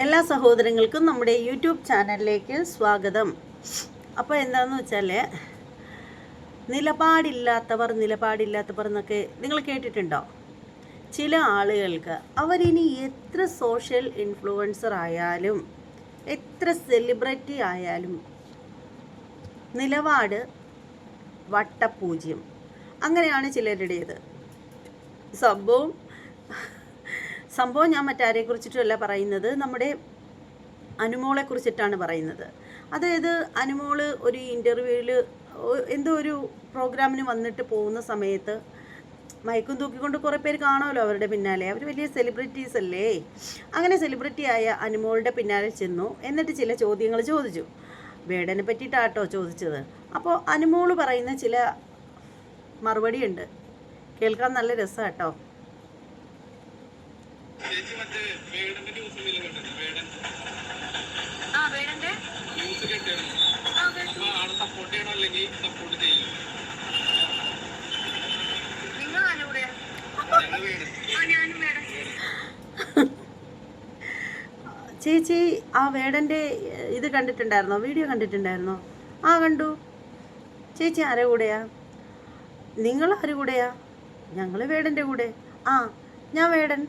എല്ലാ സഹോദരങ്ങൾക്കും നമ്മുടെ യൂട്യൂബ് ചാനലിലേക്ക് സ്വാഗതം. അപ്പോൾ എന്താണെന്ന് വെച്ചാൽ, നിലപാടില്ലാത്തവർ എന്നൊക്കെ നിങ്ങൾ കേട്ടിട്ടുണ്ടോ? ചില ആളുകൾക്ക് അവരിനി എത്ര സോഷ്യൽ ഇൻഫ്ലുവൻസർ ആയാലും എത്ര സെലിബ്രിറ്റി ആയാലും നിലപാട് വട്ടപൂജ്യം. അങ്ങനെയാണ് ചിലരുടേത്. സംഭവം ഞാൻ മറ്റാരെക്കുറിച്ചിട്ടല്ല പറയുന്നത്, നമ്മുടെ അനുമോളെ കുറിച്ചിട്ടാണ് പറയുന്നത്. അതായത് അനുമോള് ഒരു ഇൻ്റർവ്യൂവിൽ എന്തോ ഒരു പ്രോഗ്രാമിന് വന്നിട്ട് പോകുന്ന സമയത്ത് മയക്കും തൂക്കിക്കൊണ്ട് കുറേ പേര് കാണുമല്ലോ അവരുടെ പിന്നാലെ. അവർ വലിയ സെലിബ്രിറ്റീസ് അല്ലേ. അങ്ങനെ സെലിബ്രിറ്റി ആയ അനുമോളുടെ പിന്നാലെ ചെന്നു. എന്നിട്ട് ചില ചോദ്യങ്ങൾ ചോദിച്ചു. വേടനെ പറ്റിയിട്ടാട്ടോ ചോദിച്ചത്. അപ്പോൾ അനുമോള് പറയുന്ന ചില മറുപടിയുണ്ട്, കേൾക്കാൻ നല്ല രസമാട്ടോ. ചേച്ചി ആ വേടൻ്റെ ഇത് കണ്ടിട്ടുണ്ടായിരുന്നോ? വീഡിയോ കണ്ടിട്ടുണ്ടായിരുന്നോ? ആ കണ്ടു. ചേച്ചി ആരുടെ കൂടെയാ? നിങ്ങൾ ആരുടെ കൂടെയാ? ഞങ്ങൾ വേടൻ്റെ കൂടെ. ആ, ഞാൻ വേടൻ.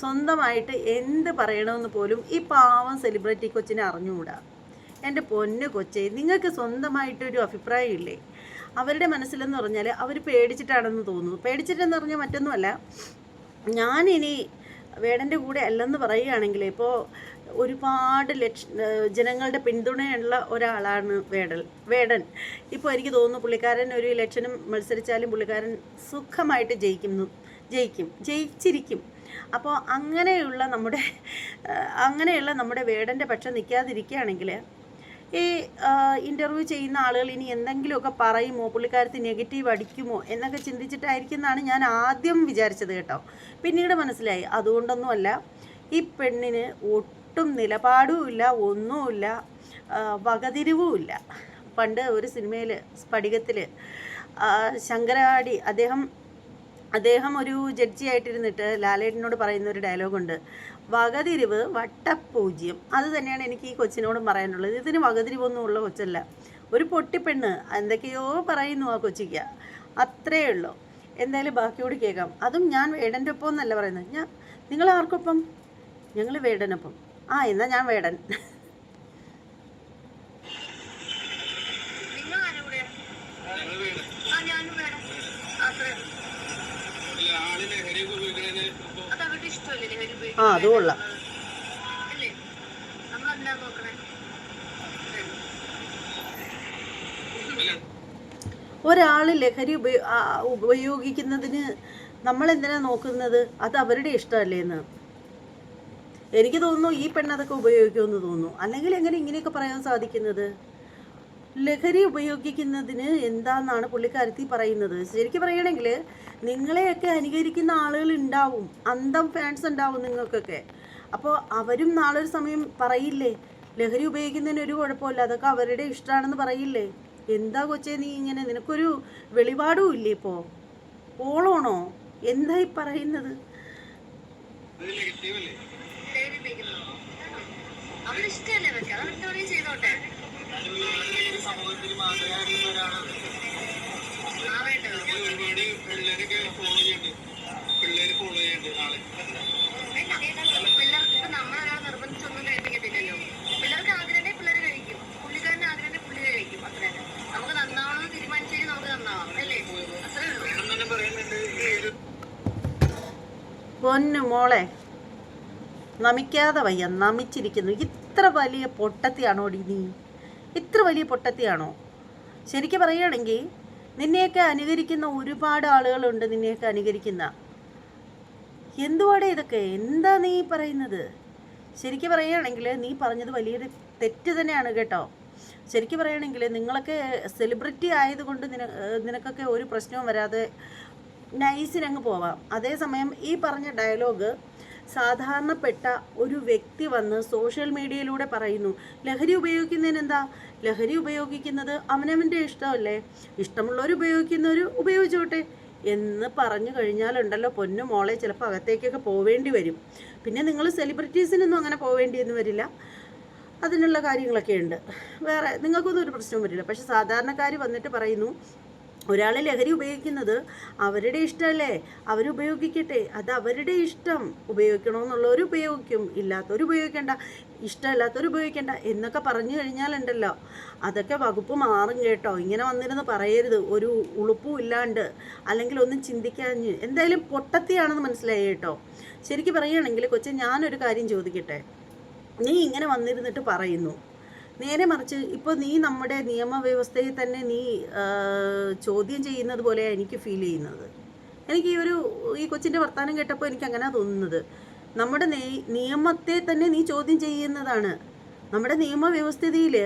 സ്വന്തമായിട്ട് എന്ത് പറയണമെന്ന് പോലും ഈ പാവം സെലിബ്രിറ്റി കൊച്ചിനെ അറിഞ്ഞുകൂടാ. എൻ്റെ പൊന്നു കൊച്ചേ, നിങ്ങൾക്ക് സ്വന്തമായിട്ടൊരു അഭിപ്രായം ഇല്ലേ? അവരുടെ മനസ്സിലെന്ന് പറഞ്ഞാൽ അവർ പേടിച്ചിട്ടാണെന്ന് തോന്നുന്നു. പേടിച്ചിട്ടെന്ന് പറഞ്ഞാൽ മറ്റൊന്നുമല്ല, ഞാനിനി വേടൻ്റെ കൂടെ അല്ലെന്ന് പറയുകയാണെങ്കിൽ, ഇപ്പോൾ ഒരുപാട് ജനങ്ങളുടെ പിന്തുണയുള്ള ഒരാളാണ് വേടൻ. ഇപ്പോൾ എനിക്ക് തോന്നുന്നു പുള്ളിക്കാരൻ ഒരു ഇലക്ഷനും മത്സരിച്ചാലും പുള്ളിക്കാരൻ സുഖമായിട്ട് ജയിച്ചിരിക്കും. അപ്പോൾ അങ്ങനെയുള്ള നമ്മുടെ വേടൻ്റെ പക്ഷം നിൽക്കാതിരിക്കുകയാണെങ്കിൽ ഈ ഇൻ്റർവ്യൂ ചെയ്യുന്ന ആളുകൾ ഇനി എന്തെങ്കിലുമൊക്കെ പറയുമോ, പുള്ളിക്കാരത്ത് നെഗറ്റീവ് അടിക്കുമോ എന്നൊക്കെ ചിന്തിച്ചിട്ടായിരിക്കുമെന്നാണ് ഞാൻ ആദ്യം വിചാരിച്ചത് കേട്ടോ. പിന്നീട് മനസ്സിലായി അതുകൊണ്ടൊന്നുമല്ല. ഈ പെണ്ണിന് ഒട്ടും നിലപാടുമില്ല, ഒന്നുമില്ല, വകതിരിവുമില്ല. പണ്ട് ഒരു സിനിമയിൽ സ്ഫടികത്തിൽ ശങ്കരാടി അദ്ദേഹം ഒരു ജഡ്ജിയായിട്ടിരുന്നിട്ട് ലാലേട്ടനോട് പറയുന്ന ഒരു ഡയലോഗുണ്ട്, വകതിരിവ് വട്ടപൂജ്യം. അത് തന്നെയാണ് എനിക്ക് ഈ കൊച്ചിനോടും പറയാനുള്ളത്. ഇതിന് വകതിരിവൊന്നും ഉള്ള കൊച്ചല്ല, ഒരു പൊട്ടിപ്പെണ്ണ്. എന്തൊക്കെയോ പറയുന്നു ആ കൊച്ചിക്ക്, അത്രയേ ഉള്ളൂ. എന്തായാലും ബാക്കിയോട് കേൾക്കാം. അതും ഞാൻ വേടൻ്റെ ഒപ്പം എന്നല്ല പറയുന്നത്. നിങ്ങൾ ആർക്കൊപ്പം? ഞങ്ങൾ വേടനൊപ്പം. ആ, എന്നാൽ ഞാൻ വേടൻ. ആ, അത് കൊള്ളാം. ഒരാൾ ലഹരി ഉപയോഗിക്കുന്നതിന് നമ്മളെന്തിനാ നോക്കുന്നത്? അത് അവരുടെ ഇഷ്ടമല്ലേന്ന് എനിക്ക് തോന്നുന്നു. ഈ പെണ്ണതൊക്കെ ഉപയോഗിക്കുമെന്ന് തോന്നുന്നു. അല്ലെങ്കിൽ എങ്ങനെ ഇങ്ങനെയൊക്കെ പറയാൻ സാധിക്കുന്നത്? ലഹരി ഉപയോഗിക്കുന്നതിന് എന്താണെന്നാണ് പുള്ളിക്കാരത്തി പറയുന്നത്. ശരിക്കും പറയുകയാണെങ്കിൽ നിങ്ങളെയൊക്കെ അനുകരിക്കുന്ന ആളുകൾ ഉണ്ടാവും, അന്തം ഫാൻസ് ഉണ്ടാവും നിങ്ങൾക്കൊക്കെ. അപ്പോൾ അവരും നാളൊരു സമയം പറയില്ലേ, ലഹരി ഉപയോഗിക്കുന്നതിന് ഒരു കുഴപ്പമില്ല, അതൊക്കെ അവരുടെ ഇഷ്ടമാണെന്ന് പറയില്ലേ? എന്താ കൊച്ചേ നീ ഇങ്ങനെ? നിനക്കൊരു വെളിപാടും ഇല്ലേ? ഇപ്പോൾ ഓളാണോ? എന്തായി പറയുന്നത്? പൊന്നു മോളെ, നമിക്കാതെ വയ്യ, നമിച്ചിരിക്കുന്നു. ഇത്ര വലിയ പൊട്ടത്തിയാണോ നീ? ഇത്ര വലിയ പൊട്ടത്തിയാണോ? ശരിക്കും പറയുകയാണെങ്കിൽ നിന്നെയൊക്കെ അനുകരിക്കുന്ന ഒരുപാട് ആളുകളുണ്ട്. നിന്നെയൊക്കെ അനുകരിക്കുന്ന എന്തുവാടേ ഇതൊക്കെ? എന്താ നീ പറയുന്നത്? ശരിക്കും പറയുകയാണെങ്കിൽ നീ പറഞ്ഞത് വലിയൊരു തെറ്റ് തന്നെയാണ് കേട്ടോ. ശരിക്കും പറയുകയാണെങ്കിൽ നിങ്ങളൊക്കെ സെലിബ്രിറ്റി ആയതുകൊണ്ട് നിനക്കൊക്കെ ഒരു പ്രശ്നവും വരാതെ നൈസിനങ്ങ് പോവാം. അതേസമയം ഈ പറഞ്ഞ ഡയലോഗ് സാധാരണപ്പെട്ട ഒരു വ്യക്തി വന്ന് സോഷ്യൽ മീഡിയയിലൂടെ പറയുന്നു. ലഹരി ഉപയോഗിക്കുന്നതിന് എന്താ? ലഹരി ഉപയോഗിക്കുന്നത് അവനവൻ്റെ ഇഷ്ടമല്ലേ? ഇഷ്ടമുള്ളവർ ഉപയോഗിക്കുന്നവർ ഉപയോഗിച്ചോട്ടെ. എന്ന് പറഞ്ഞു കഴിഞ്ഞാലുണ്ടല്ലോ പൊന്നു മോളെ ചിലപ്പോൾ അകത്തേക്കൊക്കെ പോവേണ്ടി വരും. പിന്നെ നിങ്ങൾ സെലിബ്രിറ്റീസിനൊന്നും അങ്ങനെ പോവേണ്ടിയൊന്നും വരില്ല, അതിനുള്ള കാര്യങ്ങളൊക്കെ ഉണ്ട്. വേറെ നിങ്ങൾക്കൊന്നും ഒരു പ്രശ്നവും വരില്ല. പക്ഷെ സാധാരണക്കാർ വന്നിട്ട് പറയുന്നു ഒരാൾ ലഹരി ഉപയോഗിക്കുന്നത് അവരുടെ ഇഷ്ടമല്ലേ, അവരുപയോഗിക്കട്ടെ, അത് അവരുടെ ഇഷ്ടം. ഉപയോഗിക്കണമെന്നുള്ളവർ ഉപയോഗിക്കും, ഇല്ലാത്തവർ ഉപയോഗിക്കേണ്ട, ഇഷ്ടമില്ലാത്തവർ ഉപയോഗിക്കേണ്ട എന്നൊക്കെ പറഞ്ഞു കഴിഞ്ഞാലുണ്ടല്ലോ അതൊക്കെ വകുപ്പ് മാറും കേട്ടോ. ഇങ്ങനെ വന്നിരുന്ന് പറയരുത്, ഒരു ഉളുപ്പും ഇല്ലാണ്ട്, അല്ലെങ്കിൽ ഒന്നും ചിന്തിക്കാഞ്ഞ്. എന്തായാലും പൊട്ടത്തിയാണെന്ന് മനസ്സിലായി കേട്ടോ. ശരിക്കും പറയുകയാണെങ്കിൽ കൊച്ചെ, ഞാനൊരു കാര്യം ചോദിക്കട്ടെ, നീ ഇങ്ങനെ വന്നിരുന്നിട്ട് പറയുന്നു, നേരെ മറിച്ച് ഇപ്പോൾ നീ നമ്മുടെ നിയമവ്യവസ്ഥയെ തന്നെ നീ ചോദ്യം ചെയ്യുന്നത് പോലെയാണ് എനിക്ക് ഫീൽ ചെയ്യുന്നത്. എനിക്ക് ഈ കൊച്ചിൻ്റെ വർത്തമാനം കേട്ടപ്പോൾ എനിക്ക് അങ്ങനെ തോന്നുന്നത്. നമ്മുടെ നിയമത്തെ തന്നെ നീ ചോദ്യം ചെയ്യുന്നതാണ്. നമ്മുടെ നിയമവ്യവസ്ഥയിൽ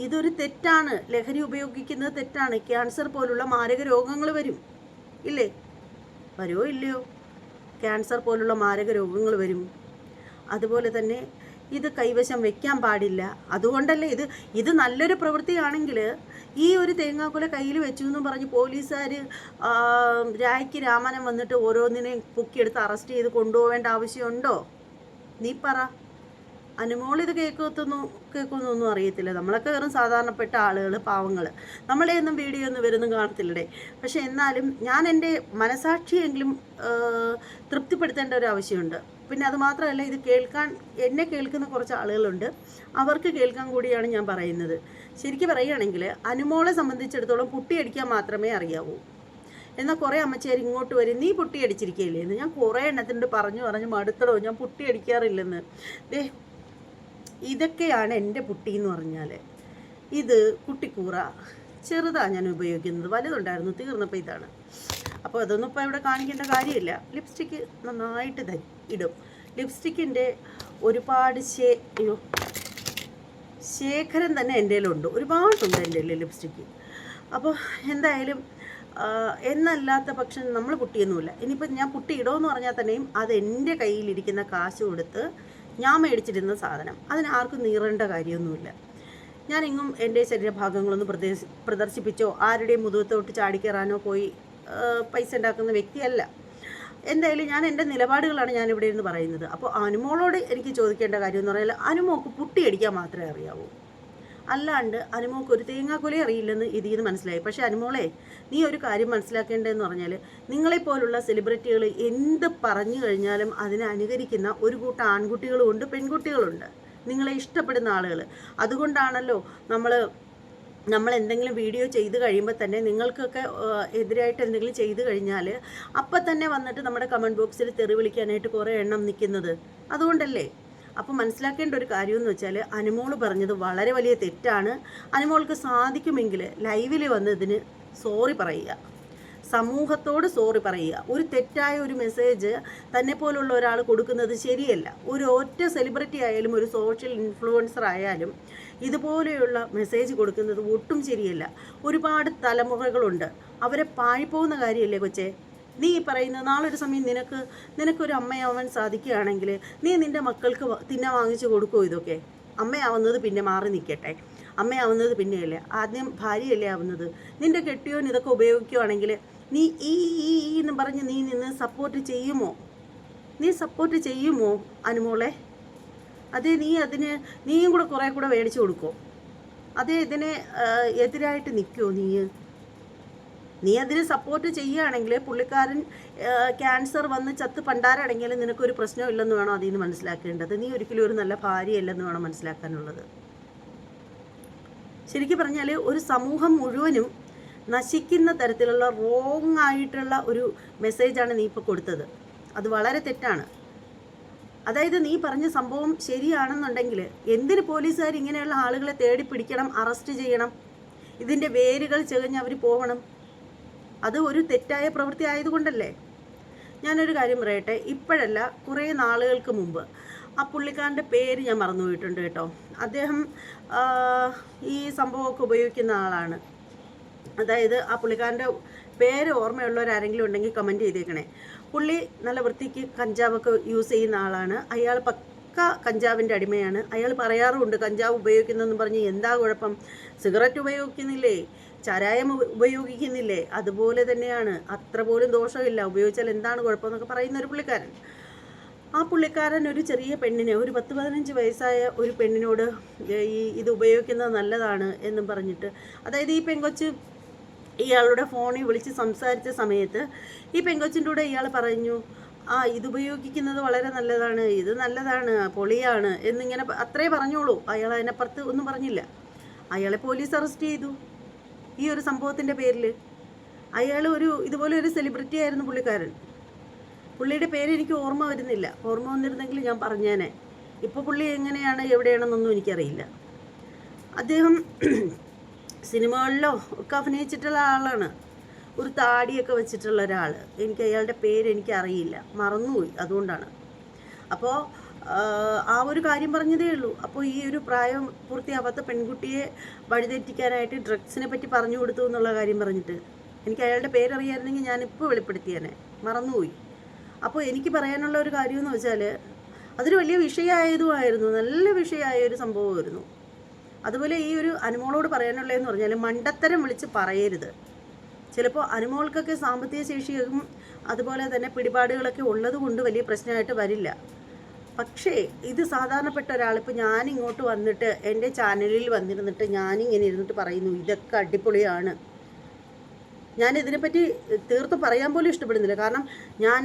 ഇതൊരു തെറ്റാണ്, ലഹരി ഉപയോഗിക്കുന്നത് തെറ്റാണ്. ക്യാൻസർ പോലുള്ള മാരക രോഗങ്ങൾ വരും, ഇല്ലേ? വരുമോ ഇല്ലയോ? ക്യാൻസർ പോലുള്ള മാരക രോഗങ്ങൾ വരും. അതുപോലെ തന്നെ ഇത് കൈവശം വെക്കാൻ പാടില്ല. അതുകൊണ്ടല്ലേ ഇത് നല്ലൊരു പ്രവൃത്തിയാണെങ്കിൽ ഈ ഒരു തേങ്ങാക്കുല കയ്യിൽ വെച്ചു എന്നും പറഞ്ഞ് പോലീസുകാർ രായ്ക്ക് രാമനം വന്നിട്ട് ഓരോന്നിനെയും പൊക്കിയെടുത്ത് അറസ്റ്റ് ചെയ്ത് കൊണ്ടുപോകേണ്ട ആവശ്യമുണ്ടോ? നീ പറ. അനുമോൾ ഇത് കേൾക്കുന്നൊന്നും അറിയത്തില്ല. നമ്മളൊക്കെ വെറും സാധാരണപ്പെട്ട ആളുകൾ, പാവങ്ങൾ. നമ്മളെയൊന്നും വീഡിയോ ഒന്നും വരുന്നും കാണത്തില്ലേ. പക്ഷെ എന്നാലും ഞാൻ എൻ്റെ മനസാക്ഷിയെങ്കിലും തൃപ്തിപ്പെടുത്തേണ്ട ഒരു ആവശ്യമുണ്ട്. പിന്നെ അത് മാത്രമല്ല, ഇത് എന്നെ കേൾക്കുന്ന കുറച്ച് ആളുകളുണ്ട്, അവർക്ക് കേൾക്കാൻ കൂടിയാണ് ഞാൻ പറയുന്നത്. ശരിക്കും പറയുകയാണെങ്കിൽ അനുമോളെ സംബന്ധിച്ചിടത്തോളം പുട്ടിയടിക്കാൻ മാത്രമേ അറിയാവൂ. എന്നാൽ കുറേ അമ്മച്ചേർ ഇങ്ങോട്ട് വരും, നീ പുട്ടിയടിച്ചിരിക്കുകയില്ലേ എന്ന്. ഞാൻ കുറേ എണ്ണത്തിനോട് പറഞ്ഞു മടുത്തടോ, ഞാൻ പുട്ടിയടിക്കാറില്ലെന്ന്. ഇതൊക്കെയാണ് എൻ്റെ പുട്ടി എന്ന് പറഞ്ഞാൽ. ഇത് കുട്ടിക്കൂറ ചെറുതാണ് ഞാൻ ഉപയോഗിക്കുന്നത്, വലുതുണ്ടായിരുന്നു, തീർന്നപ്പോൾ ഇതാണ്. അപ്പോൾ അതൊന്നും ഇപ്പോൾ ഇവിടെ കാണിക്കേണ്ട കാര്യമില്ല. ലിപ്സ്റ്റിക്ക് നന്നായിട്ട് ഇടും. ലിപ്സ്റ്റിക്കിൻ്റെ ഒരുപാട് ശേഖരം തന്നെ എൻ്റെ കയ്യിലുണ്ട്, ഒരുപാടുണ്ട് എൻ്റെ കയ്യിൽ ലിപ്സ്റ്റിക്ക്. അപ്പോൾ എന്തായാലും എന്നല്ലാത്ത പക്ഷം നമ്മൾ പുട്ടിയൊന്നുമില്ല. ഇനിയിപ്പോൾ ഞാൻ പുട്ടി ഇടുമെന്ന് പറഞ്ഞാൽ തന്നെയും അത് എൻ്റെ കയ്യിലിരിക്കുന്ന കാശ് കൊടുത്ത് ഞാൻ മേടിച്ചിരുന്ന സാധനം, അതിന് ആർക്കും നീറേണ്ട കാര്യമൊന്നുമില്ല. ഞാനെങ്ങും എൻ്റെ ശരീരഭാഗങ്ങളൊന്നും പ്രദർശിപ്പിച്ചോ ആരുടെയും മുതുകത്തോട്ട് ചാടിക്കയറാനോ പോയി പൈസ ഉണ്ടാക്കുന്ന വ്യക്തിയല്ല. എന്തായാലും ഞാൻ എൻ്റെ നിലപാടുകളാണ് ഞാനിവിടെ ഇരുന്ന് പറയുന്നത്. അപ്പോൾ അനുമോളോട് എനിക്ക് ചോദിക്കേണ്ട കാര്യം എന്ന് പറഞ്ഞാൽ, അനുമോക്ക് പുട്ടിയടിക്കാൻ മാത്രമേ അറിയാവൂ, അല്ലാണ്ട് അനുമോക്ക് ഒരു തേങ്ങാക്കൊലയും അറിയില്ലെന്ന് ഇതിൽ നിന്ന് മനസ്സിലായി. പക്ഷേ അനുമോളെ, നീ ഒരു കാര്യം മനസ്സിലാക്കേണ്ടതെന്ന് പറഞ്ഞാൽ, നിങ്ങളെപ്പോലുള്ള സെലിബ്രിറ്റികൾ എന്ത് പറഞ്ഞു കഴിഞ്ഞാലും അതിനെ അനുകരിക്കുന്ന ഒരു കൂട്ടം ആൺകുട്ടികളുമുണ്ട്, പെൺകുട്ടികളുണ്ട്, നിങ്ങളെ ഇഷ്ടപ്പെടുന്ന ആളുകൾ. അതുകൊണ്ടാണല്ലോ നമ്മൾ എന്തെങ്കിലും വീഡിയോ ചെയ്ത് കഴിയുമ്പോൾ തന്നെ നിങ്ങൾക്കൊക്കെ എതിരായിട്ട് എന്തെങ്കിലും ചെയ്ത് കഴിഞ്ഞാൽ അപ്പം തന്നെ വന്നിട്ട് നമ്മുടെ കമൻറ്റ് ബോക്സിൽ തെറി വിളിക്കാനായിട്ട് കുറേ എണ്ണം നിൽക്കുന്നത്. അതുകൊണ്ടല്ലേ. അപ്പോൾ മനസ്സിലാക്കേണ്ട ഒരു കാര്യമെന്ന് വെച്ചാൽ, അനുമോൾ പറഞ്ഞത് വളരെ വലിയ തെറ്റാണ്. അനുമോൾക്ക് സാധിക്കുമെങ്കിൽ ലൈവിൽ വന്നതിന് സോറി പറയുക, സമൂഹത്തോട് സോറി പറയുക. ഒരു തെറ്റായ ഒരു മെസ്സേജ് തന്നെ പോലുള്ള ഒരാൾ കൊടുക്കുന്നത് ശരിയല്ല. ഒരു ഒറ്റ സെലിബ്രിറ്റി ആയാലും ഒരു സോഷ്യൽ ഇൻഫ്ലുവൻസർ ആയാലും ഇതുപോലെയുള്ള മെസ്സേജ് കൊടുക്കുന്നത് ഒട്ടും ശരിയല്ല. ഒരുപാട് തലമുറകളുണ്ട്, അവരെ പാഴിപ്പോകുന്ന കാര്യമല്ലേ കൊച്ചേ. നീ പറയുന്ന നാളൊരു സമയം നിനക്കൊരു അമ്മയാവാൻ സാധിക്കുകയാണെങ്കിൽ നീ നിൻ്റെ മക്കൾക്ക് തിന്നാൻ വാങ്ങിച്ചു കൊടുക്കുമോ? ഇതൊക്കെ അമ്മയാവുന്നത് പിന്നെ മാറി നിൽക്കട്ടെ, അമ്മയാവുന്നത് പിന്നെയല്ലേ, ആദ്യം ഭാര്യയല്ലേ ആവുന്നത്. നിൻ്റെ കെട്ടിയോൻ ഇതൊക്കെ ഉപയോഗിക്കുകയാണെങ്കിൽ നീ എന്ന് പറഞ്ഞ് നീ നിന്ന് സപ്പോർട്ട് ചെയ്യുമോ അനുമോളെ? അതേ നീയും കൂടെ കുറേ കൂടെ മേടിച്ചു കൊടുക്കുമോ? അതേ ഇതിനെ എതിരായിട്ട് നിൽക്കുമോ നീ അതിന് സപ്പോർട്ട് ചെയ്യുകയാണെങ്കിൽ പുള്ളിക്കാരൻ ക്യാൻസർ വന്ന് ചത്ത് പണ്ടാരടങ്ങിയാലും നിനക്കൊരു പ്രശ്നമില്ലെന്ന് വേണം അതിൽ നിന്ന് മനസ്സിലാക്കേണ്ടത്. നീ ഒരിക്കലും ഒരു നല്ല ഭാര്യയല്ലെന്ന് വേണം മനസ്സിലാക്കാനുള്ളത്. ശരിക്കും പറഞ്ഞാൽ ഒരു സമൂഹം മുഴുവനും നശിക്കുന്ന തരത്തിലുള്ള റോങ് ആയിട്ടുള്ള ഒരു മെസ്സേജാണ് നീ ഇപ്പോൾ കൊടുത്തത്. അത് വളരെ തെറ്റാണ്. അതായത് നീ പറഞ്ഞ സംഭവം ശരിയാണെന്നുണ്ടെങ്കിൽ എന്തിന് പോലീസുകാർ ഇങ്ങനെയുള്ള ആളുകളെ തേടി പിടിക്കണം, അറസ്റ്റ് ചെയ്യണം, ഇതിൻ്റെ വേരുകൾ ചെകഞ്ഞ് അവർ പോകണം? അത് ഒരു തെറ്റായ പ്രവൃത്തി ആയതുകൊണ്ടല്ലേ. ഞാനൊരു കാര്യം പറയട്ടെ, ഇപ്പോഴല്ല, കുറേ നാളുകൾക്ക് മുമ്പ് ആ പുള്ളിക്കാരൻ്റെ പേര് ഞാൻ മറന്നുപോയിട്ടുണ്ട് കേട്ടോ. അദ്ദേഹം ഈ സംഭവമൊക്കെ ഉപയോഗിക്കുന്ന ആളാണ്. അതായത് ആ പുള്ളിക്കാരൻ്റെ പേര് ഓർമ്മയുള്ളവരാരെങ്കിലും ഉണ്ടെങ്കിൽ കമൻറ്റ് ചെയ്തേക്കണേ. പുള്ളി നല്ല വൃത്തിക്ക് കഞ്ചാവൊക്കെ യൂസ് ചെയ്യുന്ന ആളാണ്. അയാൾ പക്ക കഞ്ചാവിൻ്റെ അടിമയാണ്. അയാൾ പറയാറുമുണ്ട് കഞ്ചാവ് ഉപയോഗിക്കുന്നതെന്ന് പറഞ്ഞ് എന്താ കുഴപ്പം, സിഗരറ്റ് ഉപയോഗിക്കുന്നില്ലേ, ചാരായം ഉപയോഗിക്കുന്നില്ലേ, അതുപോലെ തന്നെയാണ്. അത്ര പോലും ദോഷമില്ല, ഉപയോഗിച്ചാൽ എന്താണ് കുഴപ്പമെന്നൊക്കെ പറയുന്ന ഒരു പുള്ളിക്കാരൻ. ആ പുള്ളിക്കാരൻ ഒരു ചെറിയ പെണ്ണിനെ, ഒരു 10-15 വയസ്സായ ഒരു പെണ്ണിനോട് ഇത് ഉപയോഗിക്കുന്നത് നല്ലതാണ് എന്നും പറഞ്ഞിട്ട്, അതായത് ഈ പെങ്കൊച്ച് ഇയാളുടെ ഫോണിൽ വിളിച്ച് സംസാരിച്ച സമയത്ത് ഈ പെങ്കൊച്ചിൻ്റെ കൂടെ ഇയാൾ പറഞ്ഞു, ഇത് ഉപയോഗിക്കുന്നത് വളരെ നല്ലതാണ്, ഇത് നല്ലതാണ്, പൊളിയാണ് എന്നിങ്ങനെ അത്രേ പറഞ്ഞോളൂ. അയാൾ അതിനപ്പുറത്ത് ഒന്നും പറഞ്ഞില്ല. അയാളെ പോലീസ് അറസ്റ്റ് ചെയ്തു ഈ ഒരു സംഭവത്തിൻ്റെ പേരിൽ. അയാൾ ഇതുപോലെ ഒരു സെലിബ്രിറ്റി ആയിരുന്നു പുള്ളിക്കാരൻ. പുള്ളിയുടെ പേര് എനിക്ക് ഓർമ്മ വരുന്നില്ല. ഓർമ്മ വന്നിരുന്നെങ്കിൽ ഞാൻ പറഞ്ഞേനെ. ഇപ്പോൾ പുള്ളി എങ്ങനെയാണ് എവിടെയാണെന്നൊന്നും എനിക്കറിയില്ല. അദ്ദേഹം സിനിമകളിലോ ഒക്കെ അഭിനയിച്ചിട്ടുള്ള ആളാണ്. ഒരു താടിയൊക്കെ വെച്ചിട്ടുള്ള ഒരാൾ. എനിക്ക് അയാളുടെ പേര് എനിക്കറിയില്ല, മറന്നുപോയി, അതുകൊണ്ടാണ്. അപ്പോൾ ആ ഒരു കാര്യം പറഞ്ഞതേ ഉള്ളൂ. അപ്പോൾ ഈ ഒരു പ്രായം പൂർത്തിയാവാത്ത പെൺകുട്ടിയെ വഴിതെറ്റിക്കാനായിട്ട് ഡ്രഗ്സിനെ പറ്റി പറഞ്ഞു കൊടുത്തു എന്നുള്ള കാര്യം പറഞ്ഞിട്ട് എനിക്ക് അയാളുടെ പേരറിയായിരുന്നെങ്കിൽ ഞാനിപ്പോൾ വെളിപ്പെടുത്തിയേനെ, മറന്നുപോയി. അപ്പോൾ എനിക്ക് പറയാനുള്ള ഒരു കാര്യമെന്ന് വെച്ചാൽ അതൊരു വലിയ വിഷയമായതുമായിരുന്നു, നല്ല വിഷയമായ ഒരു സംഭവമായിരുന്നു. അതുപോലെ ഈ ഒരു അനുമോളോട് പറയാനുള്ളതെന്ന് പറഞ്ഞാൽ മണ്ടത്തരം വിളിച്ച് പറയരുത്. ചിലപ്പോൾ അനുമോൾക്കൊക്കെ സാമ്പത്തിക ശേഷിയും അതുപോലെ തന്നെ പിടിപാടുകളൊക്കെ ഉള്ളത് കൊണ്ട് വലിയ പ്രശ്നമായിട്ട് വരില്ല. പക്ഷേ ഇത് സാധാരണപ്പെട്ട ഒരാൾ, ഇപ്പോൾ ഞാനിങ്ങോട്ട് വന്നിട്ട് എൻ്റെ ചാനലിൽ വന്നിരുന്നിട്ട് ഞാനിങ്ങനെ ഇരുന്നിട്ട് പറയുന്നു ഇതൊക്കെ അടിപൊളിയാണ്, ഞാനിതിനെപ്പറ്റി തീർത്തും പറയാൻ പോലും ഇഷ്ടപ്പെടുന്നില്ല. കാരണം ഞാൻ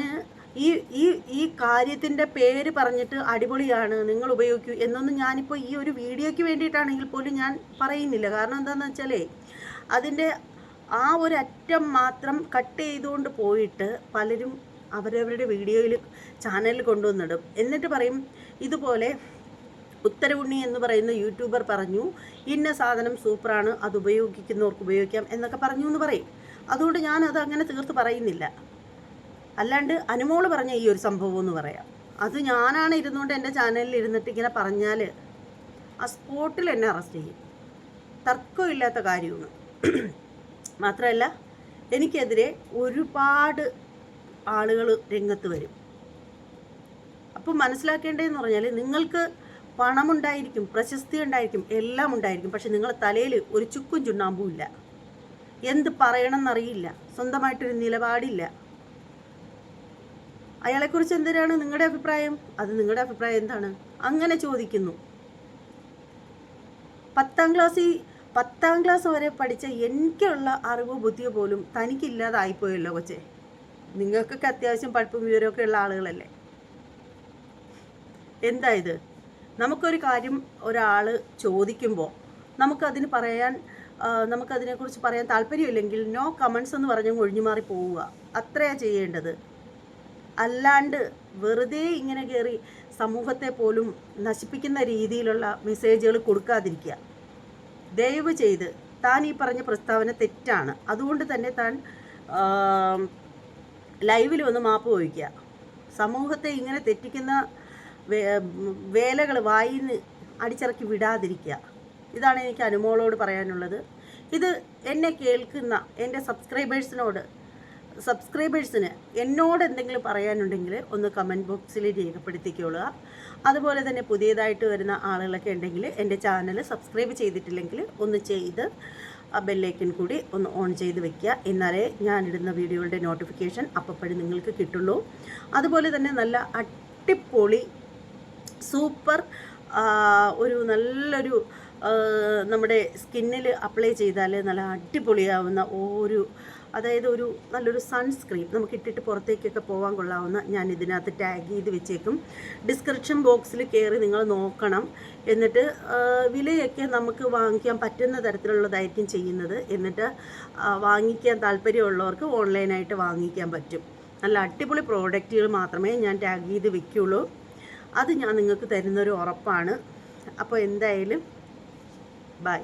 ഈ കാര്യത്തിൻ്റെ പേര് പറഞ്ഞിട്ട് അടിപൊളിയാണ്, നിങ്ങൾ ഉപയോഗിക്കൂ എന്നൊന്നും ഞാനിപ്പോൾ ഈ ഒരു വീഡിയോയ്ക്ക് വേണ്ടിയിട്ടാണെങ്കിൽ പോലും ഞാൻ പറയുന്നില്ല. കാരണം എന്താണെന്ന് വെച്ചാലേ അതിൻ്റെ ആ ഒരു അറ്റം മാത്രം കട്ട് ചെയ്തുകൊണ്ട് പോയിട്ട് പലരും അവരവരുടെ വീഡിയോയിൽ ചാനലിൽ കൊണ്ടുവന്നിടും. എന്നിട്ട് പറയും ഇതുപോലെ ഉത്തരവുണ്ണി എന്ന് പറയുന്ന യൂട്യൂബർ പറഞ്ഞു ഇന്ന സാധനം സൂപ്പറാണ്, അത് ഉപയോഗിക്കുന്നവർക്ക് ഉപയോഗിക്കാം എന്നൊക്കെ പറഞ്ഞു എന്ന് പറയും. അതുകൊണ്ട് ഞാനത് അങ്ങനെ തീർത്ത് പറയുന്നില്ല. അല്ലാണ്ട് അനുമോള് പറഞ്ഞ ഈ ഒരു സംഭവം എന്ന് പറയാം, അത് ഞാനാണ് ഇരുന്നുകൊണ്ട് എൻ്റെ ചാനലിൽ ഇരുന്നിട്ട് ഇങ്ങനെ പറഞ്ഞാൽ ആ സ്പോട്ടിൽ എന്നെ അറസ്റ്റ് ചെയ്യും. തർക്കമില്ലാത്ത കാര്യമാണ്. മാത്രമല്ല എനിക്കെതിരെ ഒരുപാട് ആളുകൾ രംഗത്ത് വരും. അപ്പം മനസ്സിലാക്കേണ്ടതെന്ന് പറഞ്ഞാൽ നിങ്ങൾക്ക് പണമുണ്ടായിരിക്കും, പ്രശസ്തി ഉണ്ടായിരിക്കും, എല്ലാം ഉണ്ടായിരിക്കും, പക്ഷെ നിങ്ങളുടെ തലയിൽ ഒരു ചുക്കും ചുണ്ണാമ്പും ഇല്ല. എന്ത് പറയണമെന്നറിയില്ല, സ്വന്തമായിട്ടൊരു നിലപാടില്ല. അയാളെക്കുറിച്ച് എന്തിനാണ് നിങ്ങളുടെ അഭിപ്രായം? അത് നിങ്ങളുടെ അഭിപ്രായം എന്താണ്? അങ്ങനെ ചോദിക്കുന്നു. 10ാം ക്ലാസ് വരെ പഠിച്ച എനിക്കുള്ള അറിവോ ബുദ്ധിയോ പോലും തനിക്കില്ലാതായിപ്പോയല്ലോ കൊച്ചേ. നിങ്ങൾക്കൊക്കെ അത്യാവശ്യം പഠിപ്പും വിവരമൊക്കെ ഉള്ള ആളുകളല്ലേ. എന്താ ഇത്? നമുക്കൊരു കാര്യം ഒരാൾ ചോദിക്കുമ്പോൾ നമുക്കതിനെക്കുറിച്ച് പറയാൻ താല്പര്യമില്ലെങ്കിൽ നോ കമൻസ് എന്ന് പറഞ്ഞ് ഒഴിഞ്ഞു മാറി പോവുക, അത്രയാണ് ചെയ്യേണ്ടത്. അല്ലാണ്ട് വെറുതെ ഇങ്ങനെ കയറി സമൂഹത്തെ പോലും നശിപ്പിക്കുന്ന രീതിയിലുള്ള മെസ്സേജുകൾ കൊടുക്കാതിരിക്കുക. ദയവ് ചെയ്ത് താൻ ഈ പറഞ്ഞ പ്രസ്താവന തെറ്റാണ്, അതുകൊണ്ട് തന്നെ താൻ ലൈവിൽ വന്ന് മാപ്പ് ചോദിക്കുക. സമൂഹത്തെ ഇങ്ങനെ തെറ്റിക്കുന്ന വേലകൾ വായിന്ന് അടിച്ചിറക്കി വിടാതിരിക്കുക. ഇതാണ് എനിക്ക് അനുമോളോട് പറയാനുള്ളത്. ഇത് എന്നെ കേൾക്കുന്ന എൻ്റെ സബ്സ്ക്രൈബേഴ്സിന് എന്നോട് എന്തെങ്കിലും പറയാനുണ്ടെങ്കിൽ ഒന്ന് കമൻറ്റ് ബോക്സിൽ രേഖപ്പെടുത്തിക്കൊള്ളുക. അതുപോലെ തന്നെ പുതിയതായിട്ട് വരുന്ന ആളുകളൊക്കെ ഉണ്ടെങ്കിൽ എൻ്റെ ചാനൽ സബ്സ്ക്രൈബ് ചെയ്തിട്ടില്ലെങ്കിൽ ഒന്ന് ചെയ്ത് ആ ബെല്ലൈക്കൻ കൂടി ഒന്ന് ഓൺ ചെയ്ത് വെക്കുക. എന്നാലേ ഞാനിടുന്ന വീഡിയോകളുടെ നോട്ടിഫിക്കേഷൻ അപ്പോഴും നിങ്ങൾക്ക് കിട്ടുള്ളൂ. അതുപോലെ തന്നെ നല്ല അടിപൊളി സൂപ്പർ ഒരു നല്ലൊരു നമ്മുടെ സ്കിന്നിൽ അപ്ലൈ ചെയ്താൽ നല്ല അടിപൊളിയാവുന്ന അതായത് നല്ലൊരു സൺസ്ക്രീൻ നമുക്ക് ഇട്ടിട്ട് പുറത്തേക്കൊക്കെ പോകാൻ കൊള്ളാവുന്ന ഞാൻ ഇതിനകത്ത് ടാഗ് ചെയ്ത് വെച്ചേക്കും. ഡിസ്ക്രിപ്ഷൻ ബോക്സിൽ കയറി നിങ്ങൾ നോക്കണം. എന്നിട്ട് വിലയൊക്കെ നമുക്ക് വാങ്ങിക്കാൻ പറ്റുന്ന തരത്തിലുള്ളതായിരിക്കും ചെയ്യുന്നത്. എന്നിട്ട് വാങ്ങിക്കാൻ താല്പര്യമുള്ളവർക്ക് ഓൺലൈനായിട്ട് വാങ്ങിക്കാൻ പറ്റും. നല്ല അടിപൊളി പ്രോഡക്റ്റുകൾ മാത്രമേ ഞാൻ ടാഗ് ചെയ്ത് വെക്കുകയുള്ളൂ. അത് ഞാൻ നിങ്ങൾക്ക് തരുന്നൊരു ഉറപ്പാണ്. അപ്പോൾ എന്തായാലും ബൈ.